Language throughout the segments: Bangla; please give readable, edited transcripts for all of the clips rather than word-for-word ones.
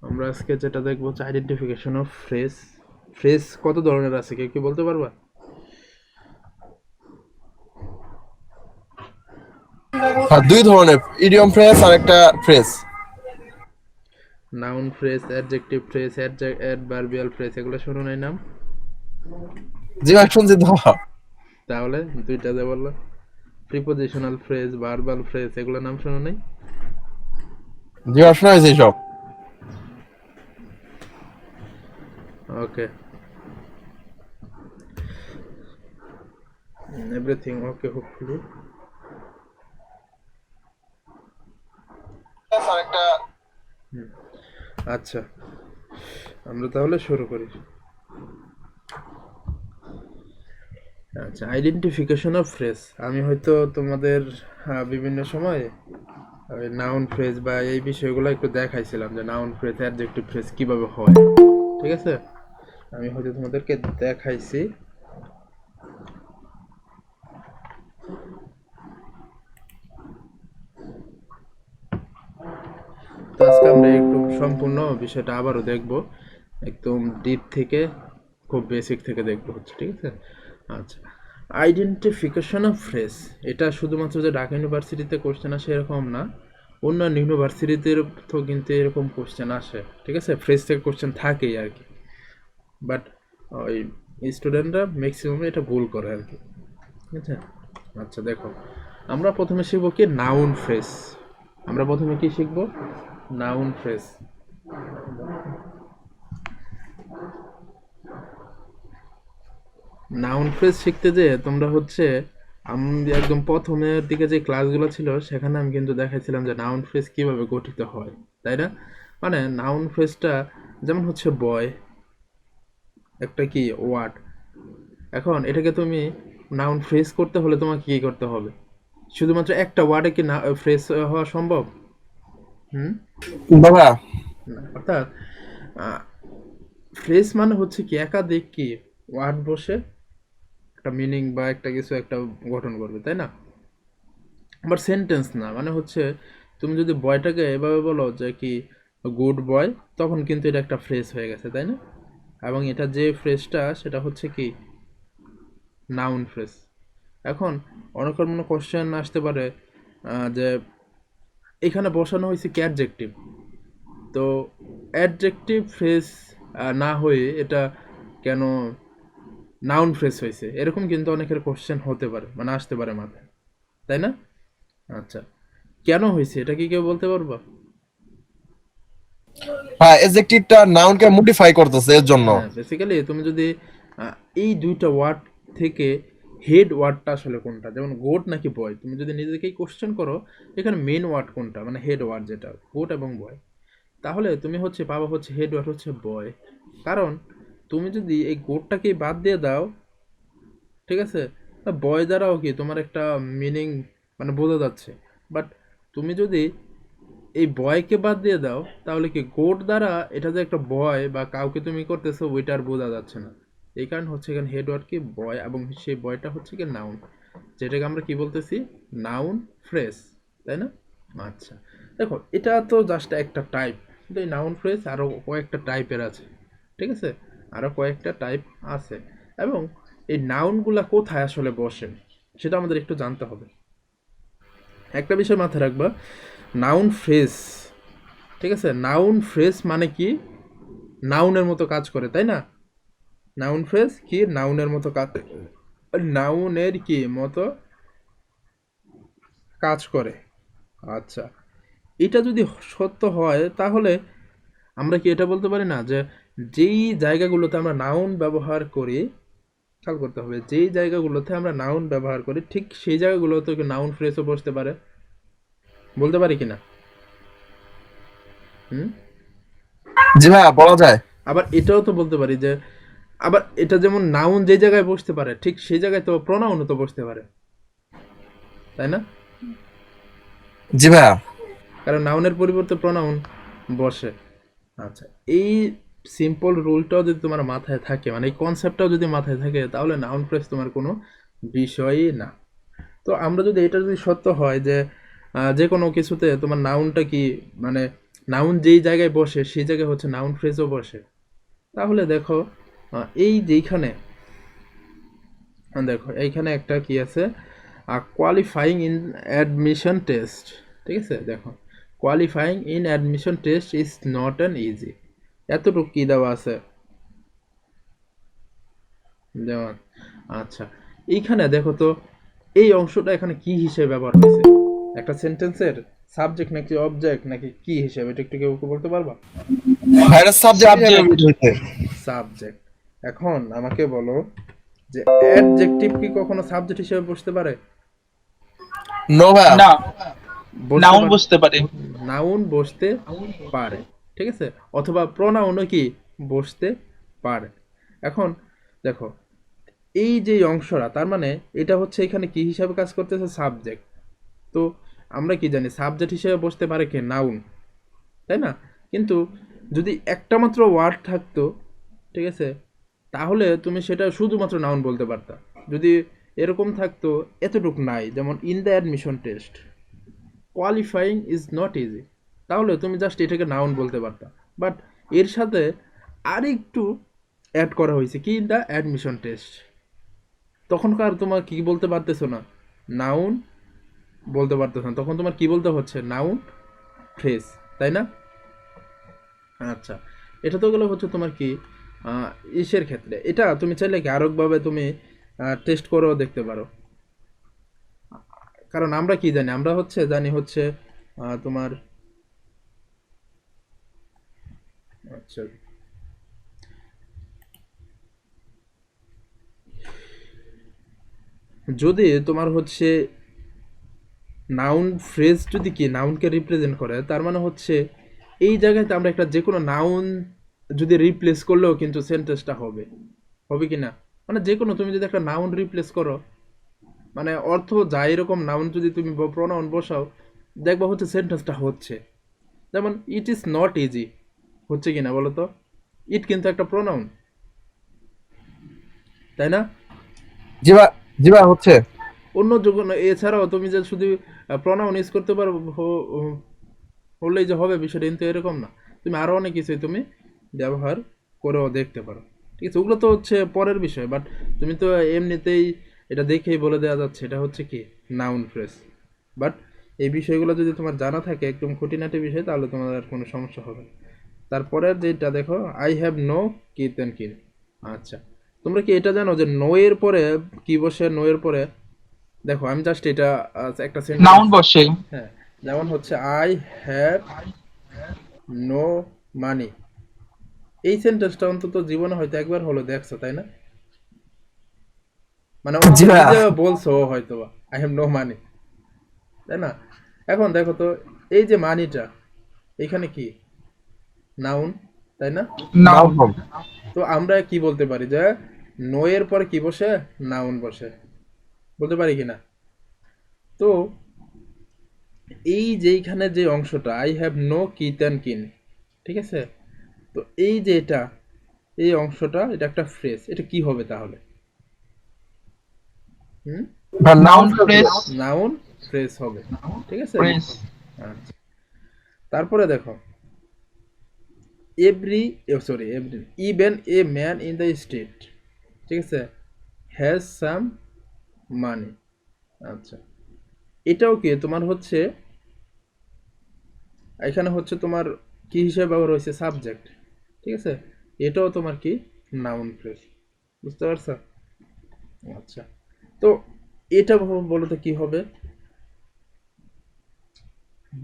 আমরা আজকে যেটা দেখবো হচ্ছে আইডেন্টিফিকেশন অফ ফ্রেজ। ফ্রেজ কত ধরনের আছে কেউ কি বলতে পারবা? হ্যাঁ, দুই ধরনের ইডিয়ম ফ্রেজ আর একটা phrase. Noun phrase, adjective phrase, adverbial phrase, এগুলো শোনো নাই নাম? জি ভাই, শুনছি তো। তাহলে দুইটা যে বললো, প্রিপোজিশনাল ফ্রেজ, ভার্বাল ফ্রেজ, এগুলো নাম শোনো নাই? জি ভাই, শোনা হয়েছে সব। ওকে, এভরিথিং ওকে হোপফুলি। আর একটা আচ্ছা, আমরা তাহলে শুরু করি। আচ্ছা, আইডেন্টিফিকেশন অফ ফ্রেজ। আমি হয়তো তোমাদের বিভিন্ন সময় নাউন ফ্রেজ বা এই বিষয়গুলো একটু দেখাইছিলাম যে নাউন ফ্রেজ, অ্যাডজেক্টিভ ফ্রেজ কিভাবে হয়, ঠিক আছে? আমি হয়তো তোমাদেরকে দেখাইছি। তো আজকে আমরা একটু সম্পূর্ণ বিষয়টা আবারও দেখব, একদম ডিপ থেকে, খুব বেসিক থেকে দেখবো হচ্ছে, ঠিক আছে? আচ্ছা, আইডেন্টিফিকেশন অফ ফ্রেজ, এটা শুধুমাত্র যে ঢাকা ইউনিভার্সিটিতে কোশ্চেন আসে এরকম না, অন্যান্য ইউনিভার্সিটিতে তো কিন্তু এরকম কোশ্চেন আসে, ঠিক আছে? ফ্রেজ থেকে কোশ্চেন থাকেই আর কি, বাট ওই স্টুডেন্টরা ম্যাক্সিমাম এটা ভুল করে আর কি, ঠিক আছে? আচ্ছা দেখো, আমরা প্রথমে শিখবো কি নাউন ফ্রেজ। আমরা প্রথমে কি শিখবো? Noun phrase. নাউন ফ্রেজ শিখতে যে তোমরা হচ্ছে, আমি একদম প্রথমের দিকে যে ক্লাসগুলো ছিল সেখানে আমি কিন্তু দেখাইছিলাম যে নাউন ফ্রেজ কিভাবে গঠিত হয়, তাই না? মানে নাউন ফ্রেজটা যেমন হচ্ছে বয়, একটা কি ওয়ার্ড। এখন এটাকে তুমি নাউন ফ্রেজ করতে হলে তোমাকে কি করতে হবে? শুধুমাত্র একটা ওয়ার্ডে কি না ফ্রেজ হওয়া সম্ভব? হুম, দাদা। না। অর্থাৎ ফ্রেজ মানে হচ্ছে কি একাধিক কি ওয়ার্ড বসে একটা মিনিং বা একটা কিছু একটা গঠন করবে, তাই না? আবার সেন্টেন্স না, মানে হচ্ছে তুমি যদি বয়টাকে এভাবে বলো যে কি গুড বয়, তখন কিন্তু এটা একটা ফ্রেজ হয়ে গেছে, তাই না? এবং এটা যে ফ্রেজটা সেটা হচ্ছে কি নাউন ফ্রেজ। এখন অনেকের মনে কোশ্চেন আসতে পারে যে এখানে বসানো হয়েছে কি অ্যাডজেক্টিভ, তো অ্যাডজেক্টিভ ফ্রেজ না হয়ে এটা কেন নাউন ফ্রেজ হয়েছে, এরকম কিন্তু অনেকের কোশ্চেন হতে পারে, মানে আসতে পারে মাথায়, তাই না? আচ্ছা, কেন হয়েছে এটা কি কেউ বলতে পারবা? হ্যাঁ, এডজেক্টিভটা নাউনকে মডিফাই করতেছে এর জন্য। হ্যাঁ, বেসিক্যালি তুমি যদি এই দুইটা ওয়ার্ড থেকে হেড ওয়ার্ডটা আসলে কোনটা, যেমন গোট নাকি বয়, তুমি যদি নিজেকেই কোশ্চেন করো এখানে মেন ওয়ার্ড কোনটা, মানে হেড ওয়ার্ড যেটা গোট এবং বয়, তাহলে তুমি হচ্ছে পাবা হচ্ছে হেড ওয়ার্ড হচ্ছে বয়। কারণ তুমি যদি এই গোটটাকেই বাদ দিয়ে দাও, ঠিক আছে, বয় দ্বারাও কি তোমার একটা মিনিং মানে বোঝা যাচ্ছে, বাট তুমি যদি এই বয়কে বাদ দিয়ে দাও তাহলে কি গোট দ্বারা এটা যে একটা বয় বা কাউকে তুমি করতেছো ওইটা আর বোঝা যাচ্ছে না। এই কারণ হচ্ছে এখানে হেডওয়ার্ড কি বয়, এবং সেই বয়টা হচ্ছে কি নাউন, যেটাকে আমরা কি বলতেছি নাউন ফ্রেজ, তাই না? আচ্ছা দেখো, এটা তো জাস্ট একটা টাইপ, কিন্তু এই নাউন ফ্রেজ আরো কয়েকটা টাইপের আছে, ঠিক আছে? আরো কয়েকটা টাইপ আছে, এবং এই নাউনগুলা কোথায় আসলে বসে সেটা আমাদের একটু জানতে হবে। একটা বিষয় মাথায় রাখবা, নাউন ফ্রেজ, ঠিক আছে, নাউন ফ্রেজ মানে কি নাউনের মতো কাজ করে, তাই না? নাউন ফ্রেজ কি নাউনের মতো কাজ, নাউনের কি মতো কাজ করে। আচ্ছা, এটা যদি সত্য হয় তাহলে আমরা কি এটা বলতে পারি না যে যেই জায়গাগুলোতে আমরা নাউন ব্যবহার করি, খেয়াল করতে হবে, যেই জায়গাগুলোতে আমরা নাউন ব্যবহার করি ঠিক সেই জায়গাগুলোতে নাউন ফ্রেজও বসতে পারে, বলতে পারি কিনা? হুম। জি ভাইয়া, বলা যায়। আবার এটাও তো বলতে পারি যে, আবার এটা যেমন নাউন যে জায়গায় বসতে পারে ঠিক সেই জায়গায় তো প্রনাউনও তো বসতে পারে, তাই না? জি ভাইয়া। কারণ নাউনের পরিবর্তে প্রনাউন বসে। আচ্ছা, এই সিম্পল রুলটাও যদি তোমার মাথায় থাকে, মানে এই কনসেপ্টটাও যদি মাথায় থাকে, তাহলে নাউন ফ্রেজ তোমার কোনো বিষয়ই না। তো আমরা যদি এটা যদি সত্য হয় যে যে কোনো কিছুতে তোমার নাউনটা কি মানে নাউন যেই জায়গায় বসে সেই জায়গায় হচ্ছে নাউন ফ্রেজও বসে। তাহলে দেখো এই যেইখানে দেখো এইখানে একটা কি আছে, কোয়ালিফাইং ইন অ্যাডমিশন টেস্ট, ঠিক আছে? দেখো qualifying in admission test is not an easy, এতটুকু কি দেওয়া আছে দেওয়া। আচ্ছা, এইখানে দেখো তো এই অংশটা এখানে কি হিসেবে ব্যবহার হয়েছে, একটা সেন্টেন্সের সাবজেক্ট নাকি অবজেক্ট নাকি কি হিসেবে, এটা একটু কেউ বলতে পারবা? Virus subject subject. হইতে। সাবজেক্ট। এখন আমাকে বলো যে অ্যাডজেক্টিভ কি কখনো সাবজেক্ট হিসেবে বসতে পারে? নো ভাইয়া। না, বসতে নাউন পারে। বুঝতে পারে। নাউন বসতে পারে, ঠিক আছে, অথবা প্রোনাউনও কি বসতে পারে। এখন দেখো এই যে অংশটা, তার মানে এটা হচ্ছে এখানে কি হিসাবে কাজ করতেছে, সাবজেক্ট। তো আমরা কি জানি সাবজেক্ট হিসেবে বসতে পারে কি, নাউন, তাই না? কিন্তু যদি একটা মাত্র ওয়ার্ড থাকতো, ঠিক আছে, তাহলে তুমি সেটা শুধুমাত্র নাউন বলতে পারতা। যদি এরকম থাকতো এতটুক নাই, যেমন in the admission test qualifying is not easy, তাহলে তুমি জাস্ট এটাকে নাউন বলতে পারতা। বাট এর সাথে আরেকটু অ্যাড করা হয়েছে কি, ইন দ্য অ্যাডমিশন টেস্ট, তখনকার তোমার কি বলতে পারতেছো না, নাউন বলতে পারতেছো না, তখন তোমার কি বলতে হচ্ছে, নাউন ফ্রেজ, তাই না? আচ্ছা, এটা তো গেলো হচ্ছে তোমার কি ইসের ক্ষেত্রে। এটা তুমি চাইলে কি আরেকভাবে তুমি টেস্ট করেও দেখতে পারো। কারণ আমরা কি জানি, আমরা হচ্ছে জানি হচ্ছে তোমার, আচ্ছা, যদি তোমার হচ্ছে নাউন ফ্রেজ যদি কি নাউনকে রিপ্রেজেন্ট করে, তার মানে হচ্ছে এই জায়গাতে আমরা একটা যে কোনো নাউন যদি রিপ্লেস করলেও কিন্তু সেন্টেন্সটা হবে, হবে কি না? মানে যে কোনো তুমি যদি একটা নাউন রিপ্লেস করো, মানে অর্থ যা এরকম নাউন যদি তুমি প্রোনাউন বসাও, দেখবা হচ্ছে সেন্টেন্সটা হচ্ছে। যেমন ইট ইজ নট ইজি, হচ্ছে কি না বলো তো? ইট কিন্তু একটা প্রোনাউন, তাই না? জি ভাই, জি ভাই হচ্ছে। অন্য যখন এছাড়াও তুমি যে শুধু প্রোনাউন ইউজ করতে পারো হলেই যে হবে বিষয়টা কিন্তু এরকম না, তুমি আরও অনেক কিছুই তুমি ব্যবহার করেও দেখতে পারো, ঠিক আছে? ওগুলো তো হচ্ছে পরের বিষয়, বাট তুমি তো এমনিতেই এটা দেখেই বলে দেওয়া যাচ্ছে এটা হচ্ছে কি নাউন ফ্রেজ। বাট এই বিষয়গুলো যদি তোমার জানা থাকে একদম খুঁটিনাটি বিষয়, তাহলে তোমার আর কোনো সমস্যা হবে না। তারপরে যেটা দেখো, I have no kith and kin. আচ্ছা, তোমরা কি এটা জানো যে নো এর পরে কি বসে, নো এর পরে দেখো আমি জাস্ট এটা একটা নাউন সেন্টেন্স, বসে। হ্যাঁ, যেমন হচ্ছে আই হ্যাভ নো মানি, এই সেন্টেন্সটা অন্তত জীবনে হয়তো একবার হলো দেখছো, তাই না? মানে অন্তত জি ভাইয়া। নিজে বলছো হয়তো আই হ্যাভ নো মানি, তাই না? এখন দেখো তো এই যে মানিটা এখানে কি নাউন, তাই না? নাউন। নাউন। তো আমরা কি বলতে পারি যে নো এর পরে কি বসে, নাউন বসে, বলতে পারি কি না? তো এই যেইখানে যে অংশটা I have no kith and kin, ঠিক আছে, তো এই যে এটা, এই অংশটা এটা একটা ফ্রেজ, এটা কি হবে তাহলে? হুম, noun noun phrase. Noun phrase হবে, ঠিক আছে? ফ্রেজ। আচ্ছা, তারপরে দেখো every, sorry every, even a man in the street, ঠিক আছে, হ্যাজ সাম মানি। আচ্ছা, এটাও কি তোমার হচ্ছে এখানে হচ্ছে তোমার কি হিসেবে ব্যবহার হয়েছে, সাবজেক্ট, ঠিক আছে, এটাও তোমার কি নাউন ফ্রেজ, বুঝতে পারছো? আচ্ছা, তো এটা বলো তো কি হবে,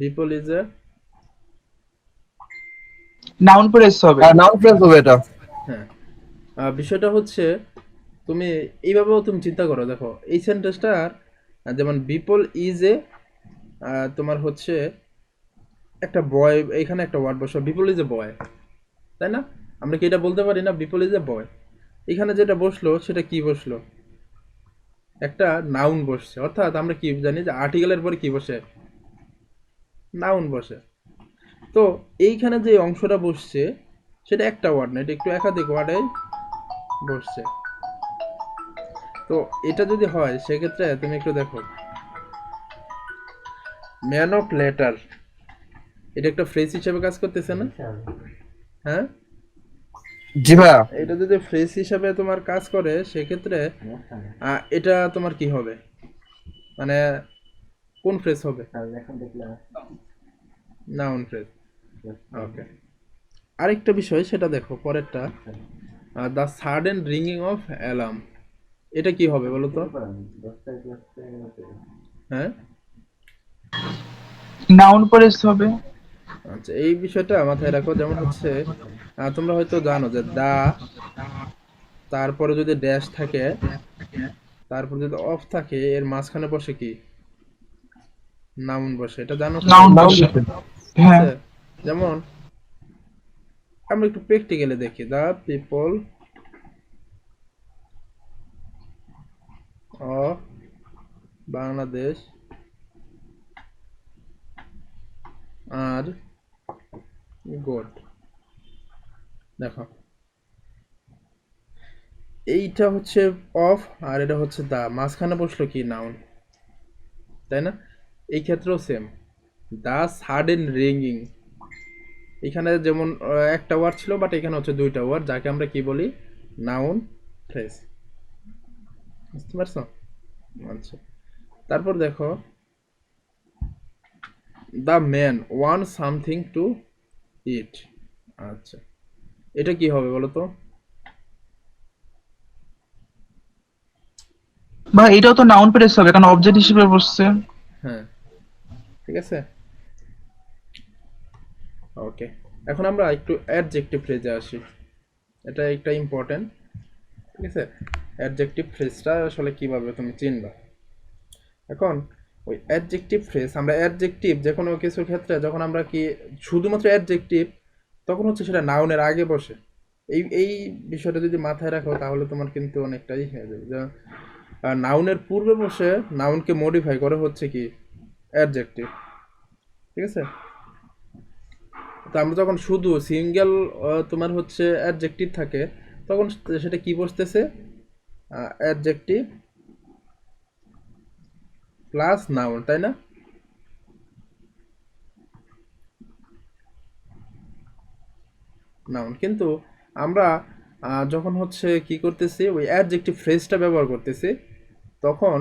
বিপল ইজ এ, নাউন ফ্রেজ হবে। নাউন ফ্রেজ হবে এটা। হ্যাঁ, বিষয়টা হচ্ছে তুমি এইভাবেও তুমি চিন্তা করো, দেখো এই সেন্টেন্সটার যেমন বিপল ইজ এ, তোমার হচ্ছে একটা বয়, এখানে একটা ওয়ার্ড বসো, বিপল ইজ এ বয়, তাই না? আমরা কি এটা বলতে পারি না, বিপল ইজ এ বয়? এখানে যেটা বসলো সেটা কি বসলো, একটা নাউন বসছে, অর্থাৎ আমরা কি জানি যে আর্টিকেলের পরে কি বসে, নাউন বসে। তো এইখানে যে অংশটা বসছে সেটা একটা ওয়ার্ড না, এটা একটু একাধিক ওয়ার্ডে বসছে। তো এটা যদি হয় সেক্ষেত্রে তুমি একটু দেখো, ম্যান অফ লেটার, এটা একটা ফ্রেজ হিসেবে কাজ করতেছে না? হ্যাঁ, জি ভাইয়া। এটা যদি ফ্রেজ হিসাবে তোমার কাজ করে সেক্ষেত্রে এটা তোমার কি হবে, মানে কোন ফ্রেজ হবে? Noun phrase. ওকে, আরেকটা বিষয় সেটা দেখো পরেরটা, দ্য সাডেন রিংিং অফ অ্যালার্ম, এটা কি হবে বলো তো? হ্যাঁ, নাউন ফ্রেজ হবে। আচ্ছা এই বিষয়টা মাথায় রাখো। যেমন হচ্ছে তোমরা হয়তো জানো যে দা, তারপরে যদি ড্যাশ থাকে, তারপর যদি অফ থাকে, এর মাঝখানে বসে কি? নাউন বসে, এটা জানো সবাই? নাউন নাম বসে। লিখেন। ঠিক হ্যাঁ। আছে? যেমন আমরা একটু প্র্যাকটিক্যালি দেখি, the people of Bangladesh are good. দেখো এইটা হচ্ছে অফ আর এটা হচ্ছে দা, মাঝখানে বসলো কি? নাউন, তাই না? এই ক্ষেত্রেও সেম, দা সাডেন রিংিং, এখানে যেমন একটা ওয়ার্ড ছিল বাট এখানে হচ্ছে দুইটা ওয়ার্ড, যাকে আমরা কি বলি? Noun phrase. বুঝতে পারছো? আচ্ছা, তারপর দেখো the man want something to eat. আচ্ছা, এটা কি হবে বলো তো? বা এটাও তো নাউন ফ্রেজ হবে কারণ অবজেক্ট হিসেবে বসছে। হ্যাঁ, ঠিক আছে, ওকে। এখন আমরা একটু অ্যাডজেক্টিভ ফ্রেজে আসি, এটা একটা ইম্পর্টেন্ট। ঠিক আছে, অ্যাডজেক্টিভ ফ্রেজটা আসলে কিভাবে তুমি চিনবা? এখন ওই অ্যাডজেক্টিভ ফ্রেজ, আমরা অ্যাডজেক্টিভ যে কোনো কিছুর ক্ষেত্রে যখন আমরা কি শুধুমাত্র অ্যাডজেক্টিভ, তখন হচ্ছে সেটা নাউনের আগে বসে। এই বিষয়টা যদি মাথায় রাখো তাহলে তোমার কিন্তু অনেকটাই হয়ে যাবে। যে নাউনের পূর্বে বসে নাউনকে মডিফাই করে হচ্ছে কি? অ্যাডজেক্টিভ। ঠিক আছে, তো আমরা যখন শুধু সিঙ্গেল তোমার হচ্ছে অ্যাডজেক্টিভ থাকে, তখন সেটা কি বসতেছে? অ্যাডজেক্টিভ প্লাস নাউন, তাই না? নাউন। কিন্তু আমরা যখন হচ্ছে কি করতেছি, ওই অ্যাডজেক্টিভ ফ্রেজটা ব্যবহার করতেছি, তখন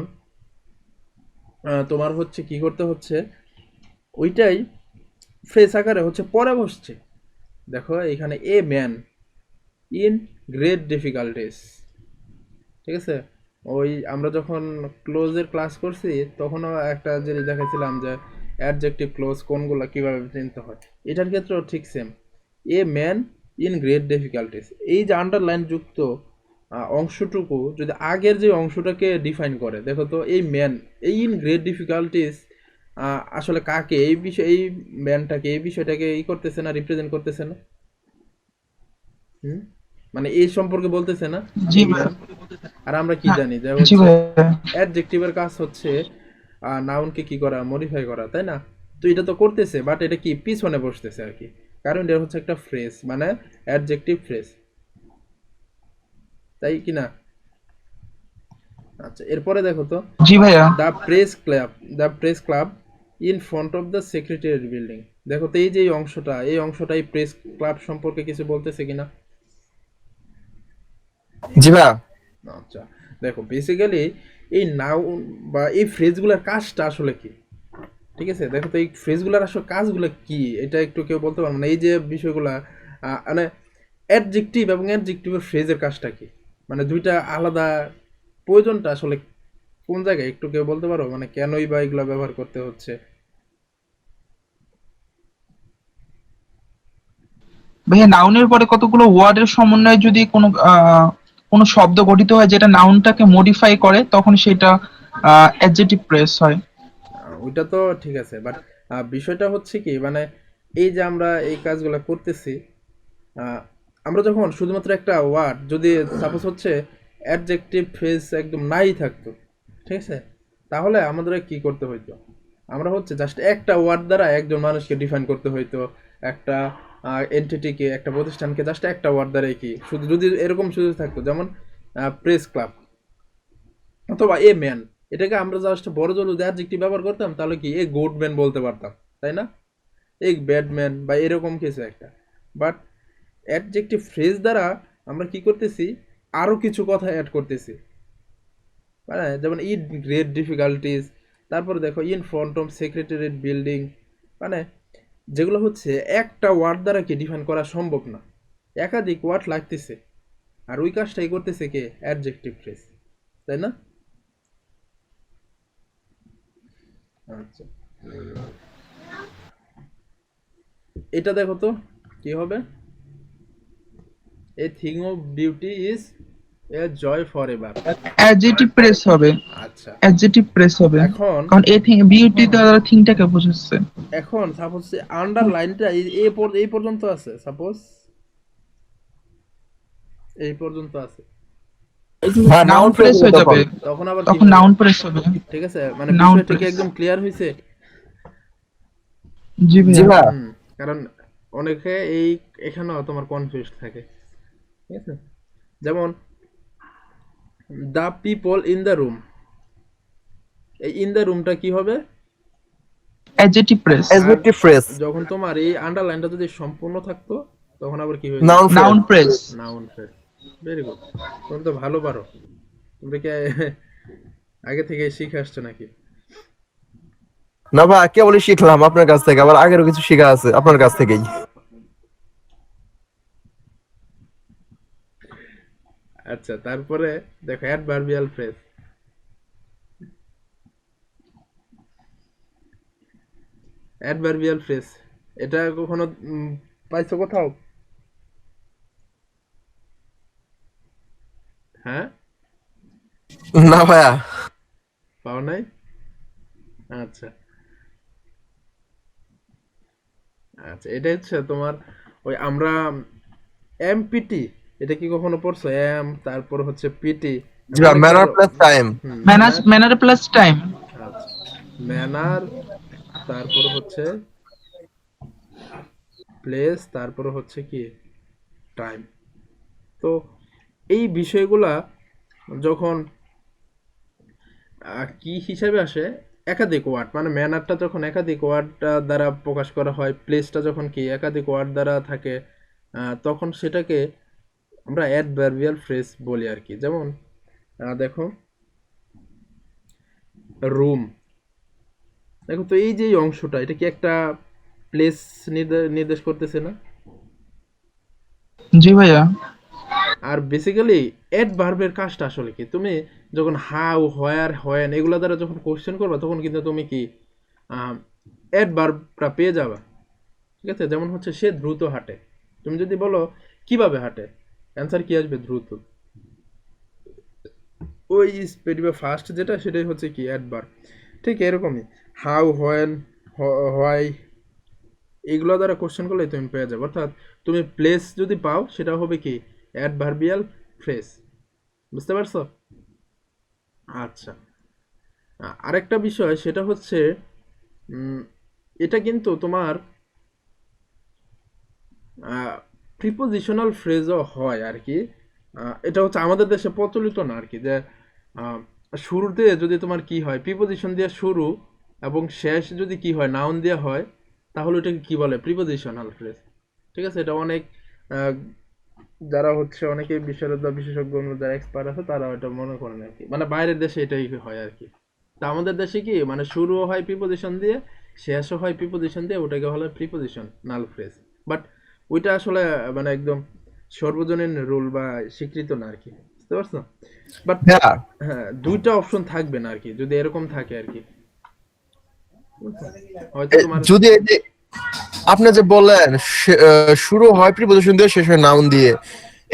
তোমার হচ্ছে কি করতে হচ্ছে, ওইটাই ফ্রেজ আকারে হচ্ছে পরে বসছে। দেখো এখানে এ ম্যান ইন গ্রেট ডিফিকাল্টিস, ঠিক আছে? ওই আমরা যখন ক্লোজের ক্লাস করছি তখনও একটা জিনিস দেখাছিলাম যে অ্যাডজেক্টিভ ক্লোজ কোনগুলো কিভাবে চিনতে হয়। এটার ক্ষেত্রেও ঠিক same, A man in great difficulties, এই যে আন্ডারলাইন যুক্ত অংশটুকু যদি আগের যে অংশটাকে ডিফাইন করে, দেখো তো এই ম্যান, এই ইন গ্রেট ডিফিকাল্টিস আসলে কাকে, এই বিষয়, এই ম্যানটাকে, এই বিষয়টাকে করতেছে না, রিপ্রেজেন্ট করতেছে না? হুম, মানে এই সম্পর্কে বলতেছে না জি এই ভাইয়া। ম্যান। আর আমরা কি হ্যাঁ, জানি যে জি হচ্ছে ভাইয়া। অ্যাডজেক্টিভের কাজ হচ্ছে নাউনকে কি করা? মডিফাই করা, তাই না? তো এটা তো করতেছে বাট এটা কি পিছনে বসতেছে আর কি, কারণ এটা হচ্ছে একটা ফ্রেজ, মানে অ্যাডজেক্টিভ ফ্রেজ, তাই কি না? আচ্ছা, এরপরে দেখো তো, জি ভাইয়া। The press club, the press club in front of the secretariat building. দেখো তো এই যে এই অংশটা, এই অংশটাই প্রেস ক্লাব সম্পর্কে কিছু বলতেছে কিনা? জি ভাইয়া। আচ্ছা, দেখো বেসিক্যালি এই নাউন বা এই ফ্রেজগুলোর কাজটা আসলে কি? ঠিক আছে, দেখো তো এই ফ্রেজগুলোর আসলে কাজগুলো কি, এটা একটু কেউ বলতে পারবো না? এই যে বিষয়গুলা মানে অ্যাডজেক্টিভ এবং অ্যাডজেক্টিভের ফ্রেজের কাজটা কি, মানে দুইটা আলাদা, প্রয়োজনটা আসলে কোন জায়গায় একটু কেউ বলতে পারো, মানে কেনই বা এগুলো ব্যবহার করতে হচ্ছে? ভাইয়া নাউনের পরে কতগুলো ওয়ার্ডের সমন্বয়ে যদি কোনো শব্দ গঠিত হয় যেটা নাউনটাকে মডিফাই করে তখন সেটা অ্যাডজেক্টিভ ফ্রেজ হয়। ওইটা তো ঠিক আছে, বাট বিষয়টা হচ্ছে কি, মানে এই যে আমরা এই কাজগুলো করতেছি, আহ, আমরা যখন শুধুমাত্র একটা ওয়ার্ড, যদি সাপোজ হচ্ছে অ্যাডজেক্টিভ ফ্রেজ একদম নাই থাকতো, ঠিক আছে, তাহলে আমাদের কি করতে হইতো? আমরা হচ্ছে জাস্ট একটা ওয়ার্ড দ্বারা একজন মানুষকে ডিফাইন করতে হইতো, একটা এন্টিটিকে, একটা প্রতিষ্ঠানকে জাস্ট একটা ওয়ার্ড দ্বারাই কি, শুধু যদি এরকম শুধু থাকতো, যেমন প্রেস ক্লাব অথবা এ ম্যান, এটাকে আমরা জাস্ট বড় জোর যদি অ্যাডজেক্টিভ ব্যবহার করতাম তাহলে কি এ গুড ম্যান বলতে পারতাম, তাই না? এক ব্যাডম্যান বা এরকম কিছু একটা। বাট অ্যাডজেক্টিভ ফ্রেজ দ্বারা আমরা কি করতেছি, আরো কিছু কথা অ্যাড করতেছি, মানে যেমন ইন গ্রেট ডিফিকাল্টিস, তারপরে দেখো in front of secretariat building, মানে যেগুলো হচ্ছে একটা ওয়ার্ড দ্বারা কি ডিফাইন করা সম্ভব না, একাধিক ওয়ার্ড লাগতেছে, আর ওই কাজটাই করতেছে কে, অ্যাডজেক্টিভ ফ্রেজ, তাই না? আচ্ছা, এটা দেখো তো কি হবে, a thing of beauty is a joy for ever. Adjective phrase হবে, আচ্ছা, অ্যাডজেক্টিভ প্রেস হবে, এখন কারণ এই থিং বিউটি দ্বারা থিংটাকে বোঝাচ্ছে। এখন সাপোজ আন্ডারলাইনটা এই পর্যন্ত আছে, সাপোজ এই পর্যন্ত আছে, হ্যাঁ নাউন নাউন প্রেস হয়ে যাবে, তখন আবার কি তখন হবে? নাউন প্রেস হবে। ঠিক আছে, মানে নাউন বিষয়টা কি প্রেস। একদম ক্লিয়ার হয়েছে? জি জি ভাইয়া। ভাইয়া। কারণ অনেকে এখানেও তোমার কনফিউজ থাকে, ঠিক আছে? যেমন the people in the room, এই ইন দ্য রুমটা কি হবে? Adjective phrase. আর অ্যাডজেক্টিভ ফ্রেজ, যখন তোমার এই আন্ডারলাইনটা যদি সম্পূর্ণ থাকতো, তখন আবার কি হয়ে নাউন যেত? Phrase. Noun press. Noun phrase. Very good, তোমরা তো ভালো পারো। তোমরা কি আগে থেকে শিখে আসছো নাকি? না ভাই, কেবলই শিখলাম আপনার কাছ থেকে, আবার আগেরও কিছু শেখা আছে আপনার কাছ থেকেই। আচ্ছা, তারপরে দেখো অ্যাডভার্বিয়াল ফ্রেজ। অ্যাডভার্বিয়াল ফ্রেজ, এটা কখনো পাইছো কোথাও? হ্যাঁ, না ভাইয়া। পাও নাই? আচ্ছা আচ্ছা, এটা হচ্ছে তোমার ওই আমরা এমপিটি, এটা কি কখনো পড়ছো? এম, তারপর হচ্ছে পিটি, জি ভাই, manner plus time. Manner, manner. Manner plus time. আচ্ছা, ম্যানার, তারপর হচ্ছে প্লেস, তারপর হচ্ছে কি টাইম। তো এই বিষয়গুলা যখন কি হিসাবে আসে, একাধিক ওয়ার্ড, মানে ম্যানারটা যখন একাধিক ওয়ার্ড দ্বারা প্রকাশ করা হয়, প্লেসটা যখন কি একাধিক ওয়ার্ড দ্বারা থাকে, তখন সেটাকে আমরা অ্যাডভার্বিয়াল ফ্রেজ বলি আর কি। যেমন দেখো রুম, দেখো তো এই যে এই অংশটা, এটা কি একটা প্লেস নির্দেশ করতেছে না? জি ভাইয়া। আর বেসিক্যালি অ্যাডভার্বের কাজটা আসলে কি, তুমি যখন হাউ, হোয়ার, হোয়েন এগুলো দ্বারা যখন কোশ্চেন করবা, তখন কিন্তু তুমি কি অ্যাডভার্বটা পেয়ে যাবা, ঠিক আছে? যেমন হচ্ছে সে দ্রুত হাঁটে, তুমি যদি বলো কিভাবে হাঁটে, অ্যান্সার কি আসবে? দ্রুত। ওই স্পিড বা ফাস্ট যেটা, সেটাই হচ্ছে কি অ্যাডভার্ব। ঠিক এরকমই হাউ, হোয়েন, হোয়াই এগুলো দ্বারা কোশ্চেন করলে তুমি পেয়ে যাবে। অর্থাৎ তুমি প্লেস যদি পাও, সেটা হবে কি অ্যাডভার্বিয়াল ফ্রেজ। বুঝতে পারছো? আচ্ছা, আরেকটা বিষয় সেটা হচ্ছে উম, এটা কিন্তু তোমার প্রিপোজিশনাল ফ্রেজও হয় আর কি। এটা হচ্ছে আমাদের দেশে প্রচলিত না আর কি, যে আহ, শুরুতে যদি তোমার কি হয়, প্রিপোজিশন দিয়ে শুরু, এবং শেষ যদি কি হয়, নাউন দেওয়া হয়, তাহলে এটাকে কি বলে? Prepositional phrase. ঠিক আছে, এটা অনেক আহ, যারা হচ্ছে অনেকে বিষয়ের বা বিশেষজ্ঞ যারা এক্সপার্ট আছে, তারা এটা মনে করেন আর কি, মানে বাইরের দেশে এটাই হয় আর কি। তা আমাদের দেশে কি, মানে শুরুও হয় প্রিপোজিশন দিয়ে, শেষও হয় প্রিপোজিশন দিয়ে, ওটাকে হলো প্রিপোজিশন নাল ফ্রেজ। বাট ওইটা আসলে মানে একদম সর্বজনীন রুল বা স্বীকৃত না আর কি, বুঝতে পারছো? বাট হ্যাঁ, হ্যাঁ, দুইটা অপশন থাকবে না আর কি, যদি এরকম থাকে আর কি, বুঝছো? হয়তো তোমার যদি এই যে আপনি যে বললেন শুরু হয় প্রিপোজিশন দিয়ে, শেষ হয় নাউন দিয়ে,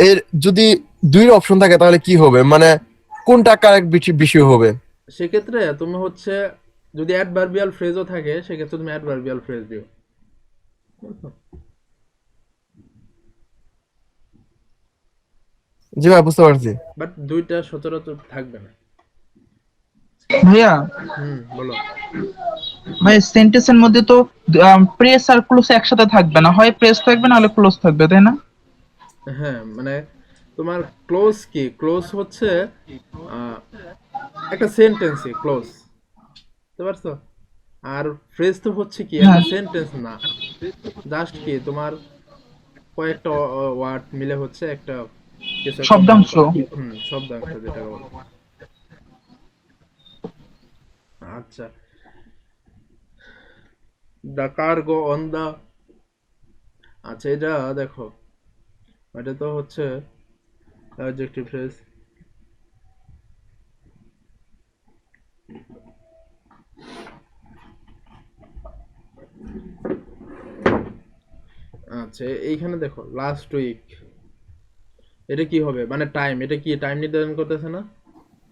এর যদি দুই অপশন থাকে তাহলে কি হবে, মানে কোনটা কারেক্ট বেশি হবে? সেক্ষেত্রে তুমি হচ্ছে যদি অ্যাডভার্বিয়াল ফ্রেজও থাকে, সেক্ষেত্রে তুমি অ্যাডভার্বিয়াল ফ্রেজ দিও, বুঝছো? জি ভাই, বুঝতে পারছি। বাট দুইটা সচরাচর থাকবে না। ভাইয়া, বলো। ভাই সেন্টেন্সের মধ্যে তো প্রেস আর ক্লোজ একসাথে থাকবে না, হয় প্রেস থাকবে না হলে ক্লোজ থাকবে, তাই না? হ্যাঁ, মানে তোমার ক্লোজ কি, ক্লোজ হচ্ছে আহ, একটা সেন্টেন্সই ক্লোজ, বুঝতে পারছো? আর ফ্রেজ তো হচ্ছে কি হ্যাঁ, একটা সেন্টেন্স না, জাস্ট কি তোমার কয়েকটা ওয়ার্ড মিলে হচ্ছে একটা কিছু একটা বড় শব্দাংশ। কথা। শব্দাংশ যেটাকে বলে। আচ্ছা, দ্য কার্গো অন দা, আচ্ছা এটা দেখো, এটা তো হচ্ছে অ্যাডজেক্টিভ ফ্রেজ। আচ্ছা এইখানে দেখো লাস্ট উইক, এটা কি হবে মানে টাইম, এটা কি টাইম নির্ধারণ করতেছে না?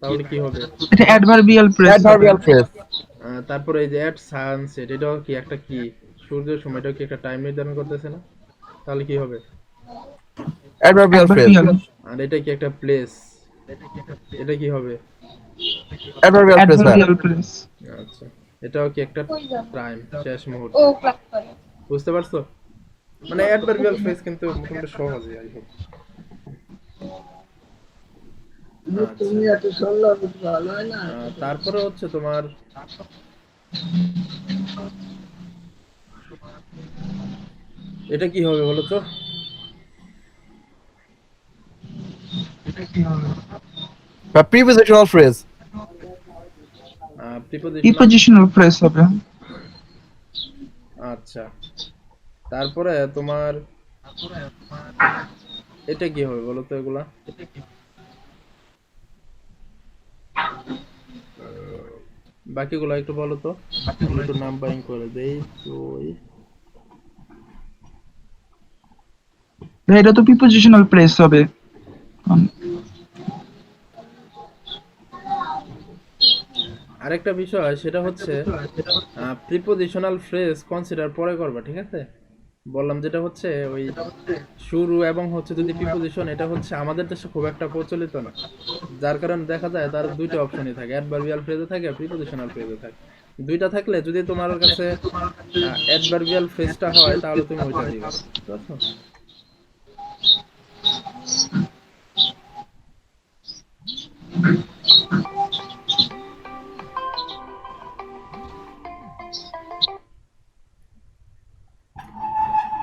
তাহলে কি হবে? এটা অ্যাডভার্বিয়াল ফ্রেজ হবে। Adverbial phrase. তারপরে এই যে অ্যাট সানসেট, এটাও কি একটা কি সূর্যের সময়টাও কি একটা টাইম নির্ধারণ করতেছে না? তাহলে কি হবে? Adverbial phrase. অ্যাডভার্বিয়াল। আর এটা কি একটা প্লেস, এটা কি হবে? অ্যাডভার্বিয়াল ফ্রেজ ভাই। Adverbial phrase. আচ্ছা, এটাও কি একটা টাইম, শেষ মুহূর্ত। বুঝতে পারছো? মানে অ্যাডভার্বিয়াল ফ্রেজ কিন্তু মোটামুটি সহজই আই হোপ। আচ্ছা, তারপরে হচ্ছে তোমার এটা কি হবে বলো তো? বা prepositional phrase. Prepositional. Prepositional phrase হবে। আচ্ছা, তারপরে তোমার এটা কি হবে বলো তো এগুলা? বাকিগুলো একটু বলো তো, আমি একটু নাম্বারিং করে দেই তো। ভাই এটা তো প্রিপোজিশনাল ফ্রেজ হবে। আরেকটা বিষয় সেটা হচ্ছে প্রিপোজিশনাল ফ্রেজ কনসিডার পরে করবা, ঠিক আছে? বললাম যেটা হচ্ছে ওই শুরু এবং হচ্ছে যদি প্রিপোজিশন, এটা হচ্ছে আমাদের দেশে খুব একটা প্রচলিত না, যার কারণে দেখা যায় তার দুইটা অপশনই থাকে, অ্যাডভার্বিয়াল ফ্রেজও থাকে প্রিপোজিশনাল ফ্রেজও থাকে। দুইটা থাকলে যদি তোমার কাছে অ্যাডভার্বিয়াল ফ্রেজটা হয় তাহলে তুমি ওইটা দিবা, বুঝতে পারছো?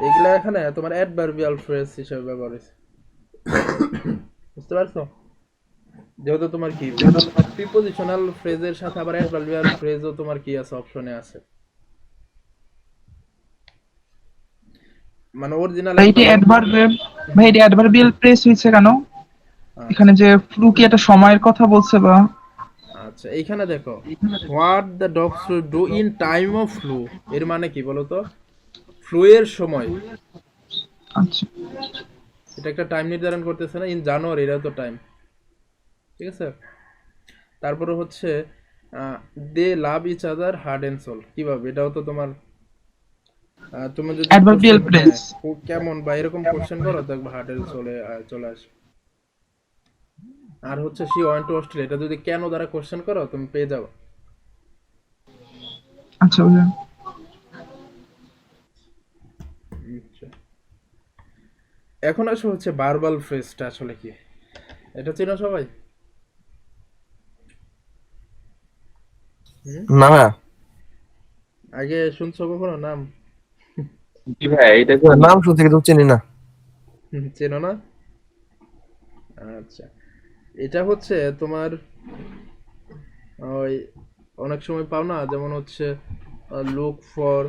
এগুলা এখানে তোমার অ্যাডভার্বিয়াল ফ্রেজ হিসেবে ব্যবহার হয়েছে, বুঝতে পারছো? যেহেতু তোমার কি প্রিপোজিশনাল ফ্রেজের সাথে আবার অ্যাডভার্বিয়াল ফ্রেজও তোমার কি আছে, অপশনে আছে, মানে অরিজিনাল ভাই এটা একদম। অ্যাডভার্বিয়াল, ভাই এটা অ্যাডভার্বিয়াল ফ্রেজ হয়েছে কেন? আচ্ছা, এখানে যে ফ্লু কি একটা সময়ের কথা বলছে বা? আচ্ছা এইখানে দেখো, what the dog should do in time of flu, এর মানে কি বলতো? ফ্লু এর সময়, আচ্ছা, এটা একটা টাইম নির্ধারণ করতেছে না, ইন জানুয়ারি এটাও তো টাইম, ঠিক আছে? তারপরে হচ্ছে they love each other heart and soul, কিভাবে, এটাও তো তোমার তুমি যদি অ্যাডভার্বিয়াল কোশ্চেন, ফ্রেজ। হ্যাঁ কেমন বা এরকম কোশ্চেন করো দেখবে হার্ট এন্ড সোলে চলে আসবে। আর হচ্ছে শি ওয়েন্ট টু অস্ট্রেলিয়া, এটা যদি কেন দ্বারা কোশ্চেন করো তুমি পেয়ে যাও। আচ্ছা বুঝলাম। আচ্ছা, এখন আসলে হচ্ছে বারবাল ফ্রেজটা আসলে কি, এটা চেনো সবাই? হুম, না ভাই, আগে শুনছো কখনো নাম? জি ভাই, এটা কি নাম শুনছি কিন্তু চিনি না। চেনো না? আচ্ছা, এটা হচ্ছে তোমার ওই অনেক সময় পাও না, যেমন হচ্ছে লুক ফর,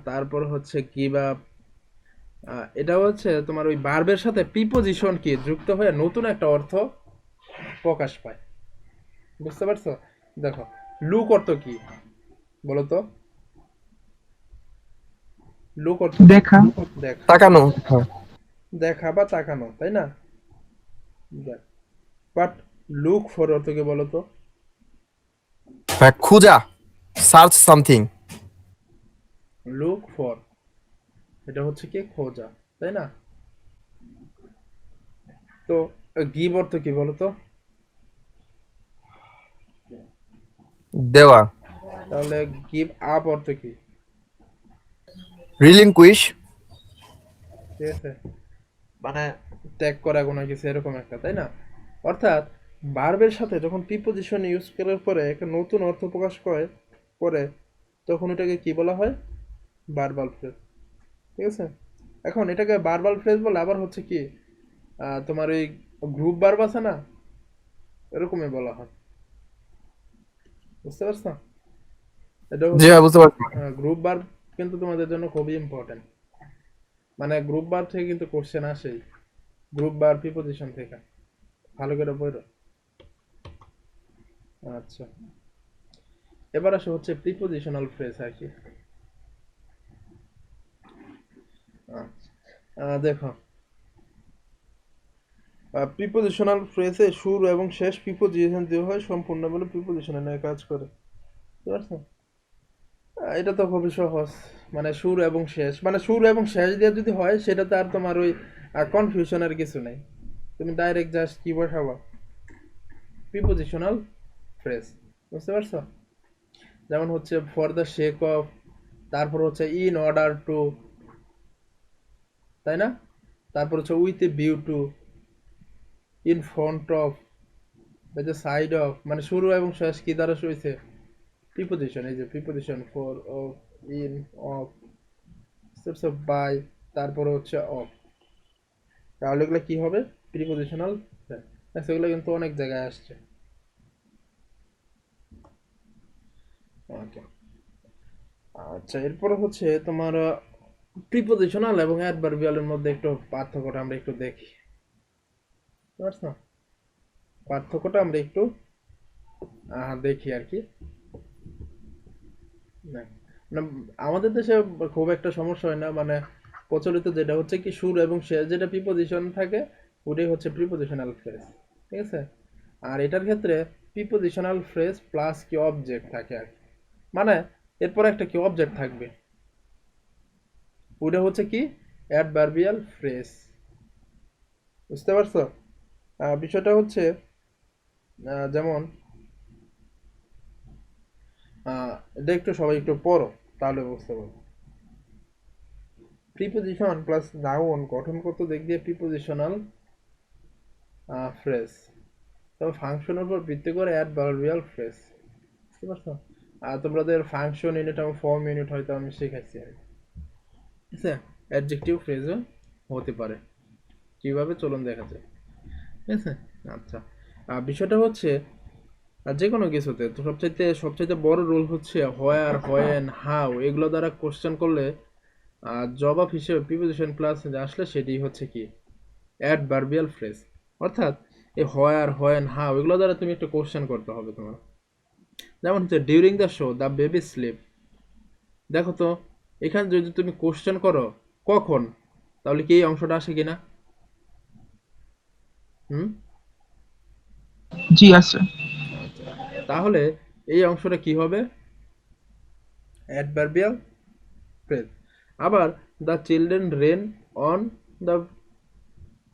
তারপর হচ্ছে গিভ আপ, এটা হচ্ছে তোমার ওই ভার্বের সাথে প্রিপোজিশন কি যুক্ত হয়ে নতুন একটা অর্থ প্রকাশ পায়, বুঝতে পারছো? দেখো, লুক অর্থ কি বলো তো? লুক অর্থ কি? দেখা। দেখা, তাকানো। হ্যাঁ। দেখা বা তাকানো, তাই না? দেখ, বাট লুক ফর অর্থ কি বলো তো? হ্যাঁ, খোঁজা, সার্চ সামথিং। লুক ফর, এটা হচ্ছে কি খোঁজা, তাই না? তো গিভ অর্থ কি বলো তো? দেওয়া। তাহলে গিভ আপ অর্থ কি? রিলিংকুইশ। ঠিক আছে, মানে ত্যাগ করা কোনো কিছু এরকম একটা, তাই না? অর্থাৎ ভার্বের সাথে যখন প্রিপোজিশন ইউজ করার পরে একটা নতুন অর্থ প্রকাশ করে, তখন এটাকে কি বলা হয়? Verbal phrase. ঠিক আছে, এখন এটাকে ভার্বাল ফ্রেজ বলে, আবার হচ্ছে কি তোমার এই গ্রুপ ভার্ব আছে না, এরকমই বলা হয়। বুঝতে পারছো? এটা জি হচ্ছে হ্যাঁ, বুঝতে পারছি। গ্রুপ ভার্ব, কিন্তু তোমাদের জন্য খুবই ইম্পর্টেন্ট। মানে গ্রুপ ভার্ব থেকে কিন্তু কোশ্চেন আসেই, গ্রুপ ভার্ব প্রিপজিশন থেকে। ভালো করে পড়ো। আচ্ছা, এবার আসে হচ্ছে প্রিপজিশনাল ফ্রেজ আর কি। আচ্ছা, দেখো, প্রিপজিশনাল ফ্রেজে শুরু এবং শেষ প্রিপজিশন দেওয়া হয় সম্পূর্ণ বলে প্রিপজিশনে নিয়ে কাজ করে। বুঝতে পারছো? এটা তো খুবই সহজ। মানে শুরু এবং শেষ, মানে শুরু এবং শেষ দিয়ে যদি হয় সেটাতে আর তোমার ওই কনফিউশনের কিছু নেই। তুমি ডাইরেক্ট জাস্ট কি বসাবা? Prepositional phrase. বুঝতে পারছো? যেমন হচ্ছে ফর দ্য শেক অফ, তারপর হচ্ছে ইন অর্ডার টু, তাই না? তারপর হচ্ছে with a view to, in front of, the side of. মানে শুরু এবং শেষ কি দ্বারা হয়েছে? প্রিপজিশন। এই যে preposition for, of, in, of, by, তারপরে হচ্ছে অফ। তাহলে এগুলো কি হবে? প্রিপজিশনাল। সেগুলো কিন্তু অনেক জায়গায় আসছে। ওকে, আচ্ছা, এরপরে হচ্ছে তোমার প্রিপজিশনাল এবং অ্যাডভার্বিয়ালের মধ্যে একটু পার্থক্যটা আমরা একটু দেখি। বুঝতে পারছো? পার্থক্যটা আমরা একটু দেখি আর কি। না, মানে আমাদের দেশে খুব একটা সমস্যা হয় না। মানে প্রচলিত যেটা হচ্ছে কি, শুরু এবং শেষ যেটা প্রিপজিশন থাকে, ওটাই হচ্ছে প্রিপজিশনাল ফ্রেজ। ঠিক আছে, আর এটার ক্ষেত্রে প্রিপজিশনাল ফ্রেজ প্লাস কি অবজেক্ট থাকে আর কি। মানে এরপর একটা কি অবজেক্ট থাকবে, ওটা হচ্ছে কি অ্যাডভার্বিয়াল ফ্রেজ। বুঝতে পারছো? বিষয়টা হচ্ছে যেমন এটা একটু সবাই একটু পড়ো, তাহলে বুঝতে পারবো। প্রিপজিশন প্লাস নাউন গঠন করতে দিক দিয়ে প্রিপজিশনাল ফ্রেজ, তবে ফাংশনের উপর ভিত্তি করে অ্যাডভার্বিয়াল ফ্রেজ। বুঝতে পারছো? আর তোমাদের ফাংশন ইউনিট এবং ফর্ম ইউনিট হয়তো আমি শিখাইছি আর কি। ঠিক আছে, অ্যাডজেক্টিভ ফ্রেজও হতে পারে। কিভাবে, চলুন দেখা যায়। ঠিক আছে, আচ্ছা, বিষয়টা হচ্ছে যে কোনো কিছুতে তো সবচাইতে বড় রোল হচ্ছে হোয়ার, হোয়েন, হাউ, এগুলো দ্বারা কোশ্চেন করলে জবাব হিসেবে প্রিপোজিশন প্লাস আসলে সেটি হচ্ছে কি অ্যাডভার্বিয়াল ফ্রেজ। অর্থাৎ এই হোয়ার, হোয়েন, হাউ এগুলো দ্বারা তুমি একটা কোশ্চেন করতে হবে তোমার। যেমন হচ্ছে during the show the baby slip. দেখো তো, এখানে যদি তুমি কোশ্চেন করো কখন, তাহলে কি এই অংশটা আসে কিনা? হুম, জি আছে। আচ্ছা, তাহলে এই অংশটা কি হবে? Adverbial phrase. আবার the children ran on the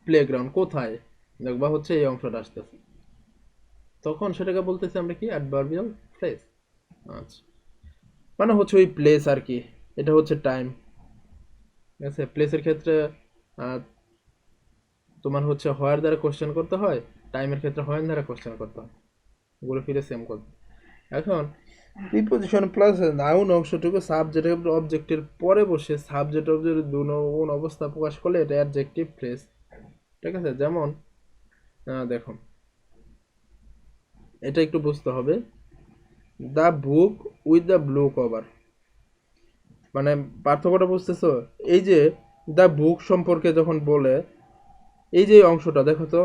playground, কোথায় দেখবা হচ্ছে এই অংশটা আসতেছে, তখন সেটাকে বলতেছি আমরা কি অ্যাডভার্বিয়াল ফ্রেজ। আচ্ছা, মানে হচ্ছে ওই প্লেস আর কি, এটা হচ্ছে টাইম। ঠিক আছে, প্লেসের ক্ষেত্রে আহ, তোমার হচ্ছে হোয়ার দ্বারা কোশ্চেন করতে হয়, টাইমের ক্ষেত্রে হোয়েন দ্বারা কোশ্চেন করতে হয়, ঘুরে ফিরে সেম কথা। এখন প্রিপজিশন প্লাস নাউন অংশটুকু সাবজেক্ট এবং অবজেক্টের পরে বসে সাবজেক্ট অবজেক্ট দুনো অবস্থা প্রকাশ করলে এটা অ্যাডজেক্টিভ ফ্রেজ। ঠিক আছে, যেমন দেখো, এটা একটু বুঝতে হবে। The book with the blue cover, মানে পার্থক্যটা বুঝতেছো? এই যে দ্য বুক সম্পর্কে যখন বলে, এই যে এই অংশটা দেখো তো,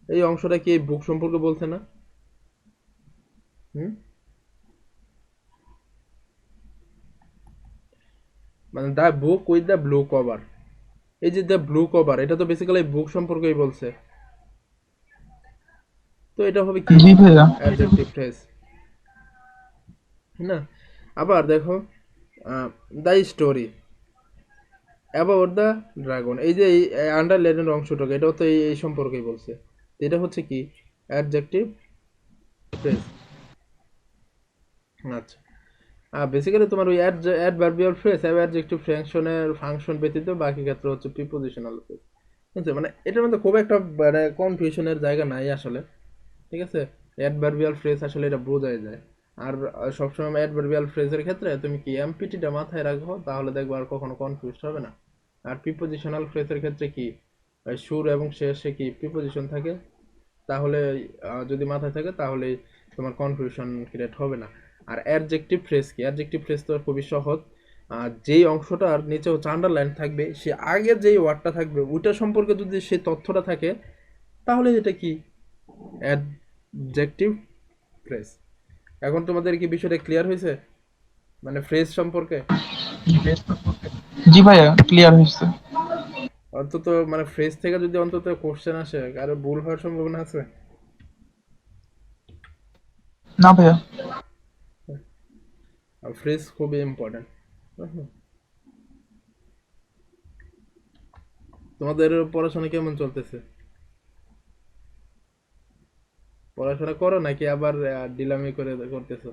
এই অংশটা কি এই বুক সম্পর্কে বলছে না? হুম, মানে the book with the blue cover, এই যে দ্য ব্লু কভার, এটা তো বেসিক্যালি বুক সম্পর্কেই বলছে। তো এটা হবে কি জি ভাইয়া। অ্যাডজেক্টিভ ফ্রেজ না? আবার দেখো, the story about the dragon, এই যে এই আন্ডারলাইনের অংশটাকে, এটাও তো এই সম্পর্কেই বলছে। এটা হচ্ছে কি অ্যাডজেক্টিভ ফ্রেজ। আচ্ছা, বেসিক্যালি তোমার ওই অ্যাডভার্বিয়াল ফ্রেজ এবং অ্যাডজেক্টিভ ফাংশন ব্যতীত বাকি ক্ষেত্রে হচ্ছে প্রিপজিশনাল ফ্রেজ। বুঝছো? মানে এটার মধ্যে খুব একটা মানে কনফিউশনের জায়গা নাই আসলে। ঠিক আছে, অ্যাডভার্বিয়াল ফ্রেজ আসলে এটা বোঝাই যায়। আর সবসময় অ্যাডভার্বিয়াল ফ্রেজের ক্ষেত্রে তুমি কি এমপিটিটা মাথায় রাখো, তাহলে দেখবে আর কখনো কনফিউজ হবে না। আর প্রিপোজিশনাল ফ্রেজের ক্ষেত্রে কি শুরু এবং শেষে কি প্রিপোজিশন থাকে, তাহলে যদি মাথায় থাকে তাহলে তোমার কনফিউশন ক্রিয়েট হবে না। আর অ্যাডজেক্টিভ ফ্রেজ কি? অ্যাডজেক্টিভ ফ্রেজ তো খুবই সহজ। যেই অংশটার নিচে হচ্ছে আন্ডারলাইন থাকবে, সে আগে যেই ওয়ার্ডটা থাকবে ওইটা সম্পর্কে যদি সেই তথ্যটা থাকে, তাহলে এটা কি অ্যাডজেক্টিভ ফ্রেজ। এখন তোমাদের কি বিষয়টা ক্লিয়ার হয়েছে, মানে ফ্রেজ সম্পর্কে? জি ভাইয়া, ক্লিয়ার হয়েছে। অন্তত মানে ফ্রেজ থেকে যদি অন্তত কোশ্চেন আসে, কারো ভুল হওয়ার সম্ভাবনা আছে? না ভাইয়া। ফ্রেজ খুবই ইম্পর্টেন্ট। তোমাদের পড়াশোনা কেমন চলতেছে? পড়াশোনা করো নাকি আবার ডিলামি করে করতেছো?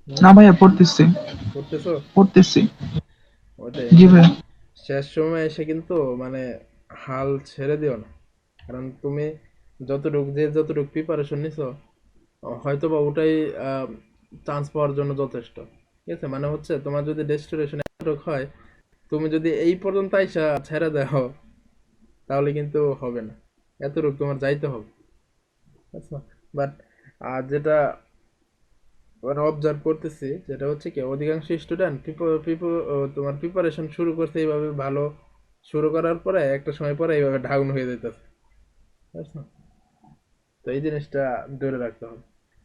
না ভাইয়া, পড়তেছি করতেছো? পড়তেছি। ওটাই জি মানে ভাইয়া। শেষ সময় এসে কিন্তু মানে হাল ছেড়ে দিও না। কারণ তুমি যতটুকু প্রিপারেশন নিছো, হয়তো বা ওটাই চান্স পাওয়ার জন্য যথেষ্ট। ঠিক আছে, মানে হচ্ছে তোমার যদি ডেস্টিনেশন এতটুকু হয়, তুমি যদি এই পর্যন্ত আইসা ছেড়ে দাও, তাহলে কিন্তু হবে না। এতটুকু তোমার যাইতে হবে। আচ্ছা, বাট যেটা মানে অবজার্ভ করতেছি, যেটা হচ্ছে কি অধিকাংশ স্টুডেন্ট তোমার প্রিপারেশন শুরু করছে এইভাবে, ভালো শুরু করার পরে একটা সময় পরে এইভাবে ডাউন হয়ে যেতেছে। বুঝছো? তো এই জিনিসটা ধরে রাখতে হবে।